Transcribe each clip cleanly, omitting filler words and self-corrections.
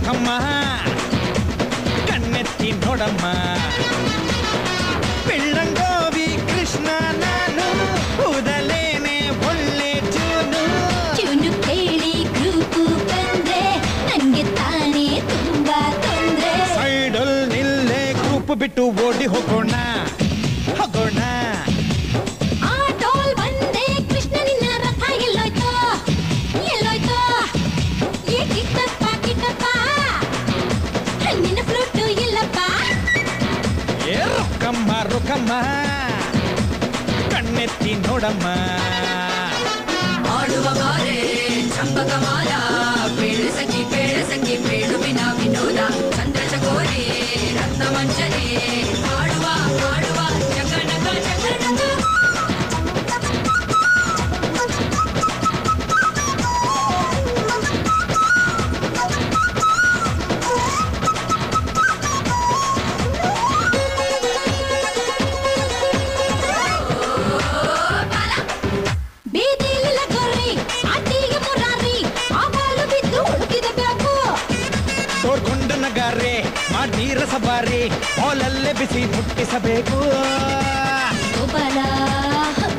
ರುಕ್ಕಮ್ಮ ಕಣ್ಣೆತ್ತಿ ನೋಡಮ್ಮ ಬೆಳ್ಳಂಗೋವಿ ಕೃಷ್ಣ ನಾನು ಕೂದಲೇನೆ ಒಳ್ಳೆ ಚೂನು ಚೂನು ಕೇಳಿ ಗ್ರೂಪು ಬಂದ್ರೆ ನಂಗೆ ತಾನೇ ತುಂಬಾ ತೊಂದ್ರೆ ಸೈಡಲ್ ನಿಲ್ಲೇ ಗ್ರೂಪ್ ಬಿಟ್ಟು ಓಡಿ ಹೋಗೋಣ ಹೋಗೋಣ ಆಟೋಲ್ ಬಂದೆ ಕೃಷ್ಣ ನಿನ್ನ ರಥ ಎಲ್ಲೋಯ್ತು ಎಲ್ಲೋಯ್ತು ಕಿಟ್ಟಪ್ಪ ಕಿಟ್ಟಪ್ಪ ನಿನ್ನ ಫ್ಲೂಟು ಇಲ್ಲಪ್ಪ ಏ ರುಕ್ಕಮ್ಮ ರುಕ್ಕಮ್ಮ ಕಣ್ಣೆತ್ತಿ ನೋಡಮ್ಮ ಆಡುವ ಬಾರೆ ಚಂಪಕ ಮಾಲ ಬೇಳು ಸಖಿ ಬೇಡುವಿನ ವಿನೋದ ಚಂದ್ರ ಚಕೋರಿ ರತ್ನ ಮಂಜರಿ ಆಡುವ ಆಡುವ ಜಗನಗ ಜಗನಗ ಬೀದಿಲಿಲ್ಲ ಗೊರ್ರಿ ಅಟ್ಟಿಗೆ ಮುರಾರಿ ಆವಾಲು ಬಿದ್ದು ಹುಡುಕಿದ ಬೇಕು ತೋರ್ಕೊಂಡು ನಗಾರೆ ಮಾಡಿ ರಸಬಾರಿ ಹಾಲಲ್ಲೇ ಬಿಸಿ ಮುಟ್ಟಿಸಬೇಕು ಗೋಪಾಲ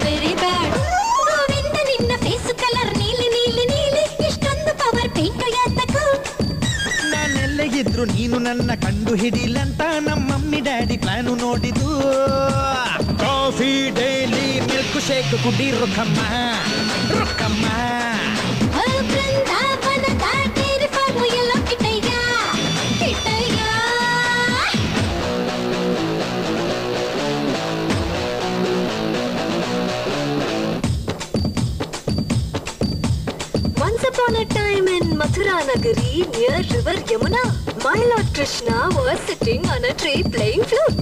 ವೆರಿ ಬ್ಯಾಡ್ ಗೋವಿಂದ ನಿನ್ನ ಫೇಸ್ ಕಲರ್ ನೀಲಿ ನೀಲಿ ನೀಲಿ ಇಷ್ಟೊಂದು ಪವರ್ ಪೇಂಟ್ ಯಾತಕ್ಕೂ ನಾನೆಲ್ಲೇ ಇದ್ರು ನೀನು ನನ್ನ ಕಂಡು ಹಿಡಿಲಂತ ನಮ್ಮಮ್ಮಿ ಡ್ಯಾಡಿ ಪ್ಲಾನು ನೋಡಿದು ಕಾಫಿ ಡೈಲಿ ಮಿಲ್ಕ್ ಶೇಕ್ ಕುಡಿ ರುಕ್ಕಮ್ಮ ರುಕ್ಕಮ್ಮ ಬೃಂದಾವನದ ಡೈರಿ ಫಾರ್ಮು ಎಲ್ಲೋ Kittayya Kittayya Once upon a time in Mathura Nagari near river Yamuna, my Lord Krishna was sitting on a tree playing flute.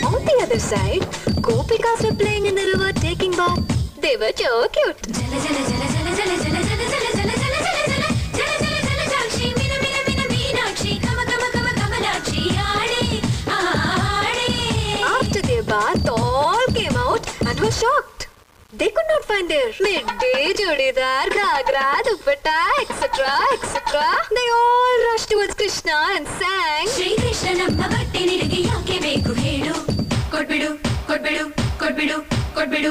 On the other side, Gopikas were playing in the river taking bath. They were so cute. ಜಲ ಜಲ ಜಲ ಜಲ ಜಲ ಜಲ ಜಲ ಜಲ ಜಲ ಜಲ ಜಲ ಜಲ ಜಲ ಜಲ ಜಲ ಜಾಕ್ಷಿ ಮಿನ ಮಿನ ಮಿನ ಮೀನಾಕ್ಷಿ ಕಮ ಕಮ ಕಮ ಕಮಲಾಕ್ಷಿ ಆಡಿ ಆಡಿ After their bath, all came out and were shocked. They could not find their middi, chudidar, ghagra, dupatta, etc., etc. They all rushed towards Krishna and sang. Shri Krishna ನಮ್ಮ ಬಟ್ಟೆ ನಿನಗೆ ಯಾಕೆ ಬೇಕು ಹೇಳು ಕೊಡ್ಬಿಡು ಕೊಡ್ಬಿಡು ಕೊಡ್ಬಿಡು ಕೊಡ್ಬಿಡು